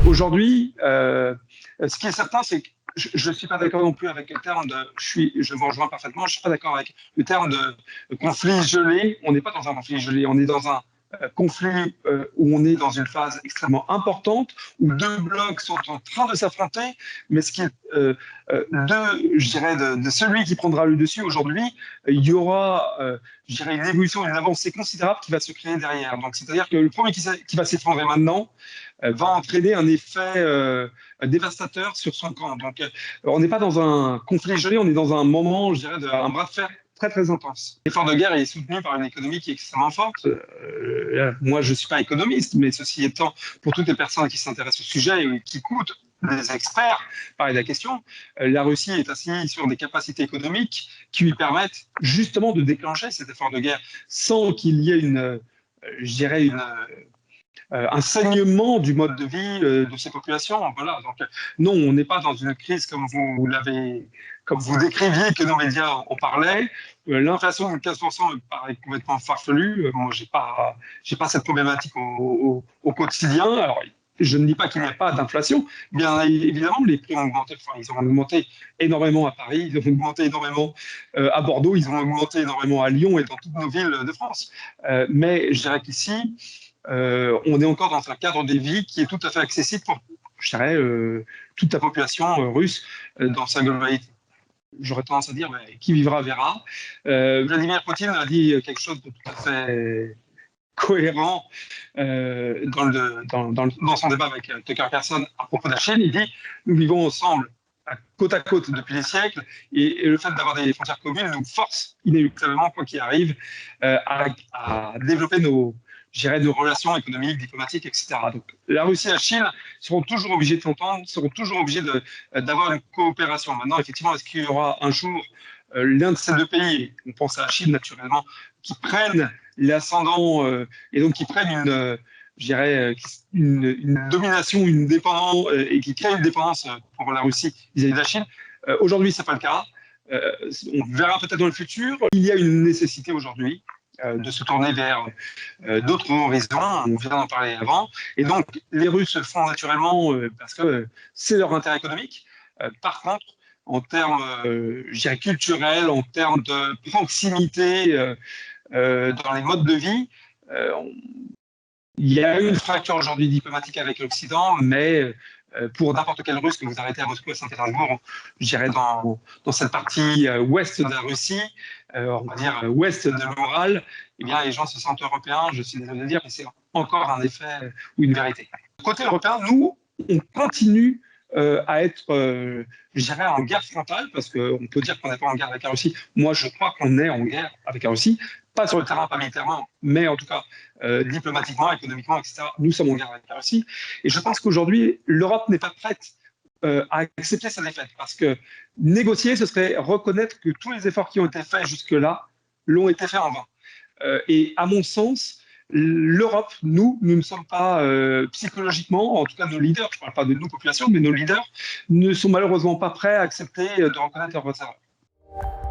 Aujourd'hui, ce qui est certain, c'est que je ne suis pas d'accord non plus avec le terme de, je vous rejoins parfaitement, je ne suis pas d'accord avec le terme de conflit gelé. On n'est pas dans un conflit gelé, on est dans un conflit où on est dans une phase extrêmement importante, où deux blocs sont en train de s'affronter, mais ce qui est je dirais, de celui qui prendra le dessus aujourd'hui, il y aura, je dirais, une évolution, une avancée considérable qui va se créer derrière. Donc, c'est-à-dire que le premier qui va s'effondrer maintenant, va entraîner un effet dévastateur sur son camp. Donc, on n'est pas dans un conflit gelé, on est dans un moment, je dirais, un bras de fer très très intense. L'effort de guerre est soutenu par une économie qui est extrêmement forte. Moi, je ne suis pas économiste, mais ceci étant, pour toutes les personnes qui s'intéressent au sujet et qui écoutent les experts parler de la question, la Russie est assise sur des capacités économiques qui lui permettent justement de déclencher cet effort de guerre sans qu'il y ait je dirais, un saignement du mode de vie de ces populations. Voilà. Donc, non, on n'est pas dans une crise comme vous décriviez, que nos médias en parlaient. L'inflation de 15% me paraît complètement farfelue. Moi, j'ai pas cette problématique au quotidien. Alors, je ne dis pas qu'il n'y a pas d'inflation. Bien évidemment, les prix ont augmenté. Enfin, ils ont augmenté énormément à Paris, ils ont augmenté énormément à Bordeaux, ils ont augmenté énormément à Lyon et dans toutes nos villes de France. Mais je dirais qu'ici, on est encore dans un cadre de vie qui est tout à fait accessible pour, je dirais, toute la population russe dans sa globalité. J'aurais tendance à dire, mais qui vivra verra. Vladimir Poutine a dit quelque chose de tout à fait cohérent dans son débat avec Tucker Carlson à propos de la Chine. Il dit, nous vivons ensemble côte à côte depuis des siècles, et le fait d'avoir des frontières communes nous force inéluctablement, quoi qu'il arrive, à développer je dirais, nos relations économiques, diplomatiques, etc. Donc, la Russie et la Chine seront toujours obligés de s'entendre, seront toujours obligés d'avoir une coopération. Maintenant, effectivement, est-ce qu'il y aura un jour l'un de ces deux pays, on pense à la Chine naturellement, qui prennent l'ascendant et donc qui prennent je dirais, une domination, une dépendance, et qui créent une dépendance pour la Russie vis-à-vis de la Chine. Aujourd'hui, ce n'est pas le cas. On verra peut-être dans le futur. Il y a une nécessité aujourd'hui de se tourner vers d'autres horizons. On vient d'en parler avant. Et donc, les Russes le font naturellement parce que c'est leur intérêt économique. Par contre, en termes, je dirais, culturels, en termes de proximité dans les modes de vie, il y a une fracture aujourd'hui diplomatique avec l'Occident, mais pour n'importe quel Russe que vous arrêtez à Moscou, à Saint-Pétersbourg, je dirais dans cette partie ouest de la Russie, on va dire ouest de l'Oural, eh bien, les gens se sentent européens, je suis désolé de le dire, mais c'est encore un effet ou une vérité. Côté européen, nous, on continue à être, je dirais, en guerre frontale, parce qu'on peut dire qu'on n'est pas en guerre avec la Russie. Moi, je crois qu'on est en guerre avec la Russie, pas sur le terrain, pas militairement, mais en tout cas diplomatiquement, économiquement, etc. Nous sommes en guerre avec la Russie. Et je pense qu'aujourd'hui, l'Europe n'est pas prête à accepter sa défaite, parce que négocier, ce serait reconnaître que tous les efforts qui ont été faits jusque-là l'ont été faits en vain. Et à mon sens, l'Europe, nous ne sommes pas psychologiquement, en tout cas nos leaders, je ne parle pas de nous, population, mais nos leaders ne sont malheureusement pas prêts à accepter de reconnaître leurs erreurs.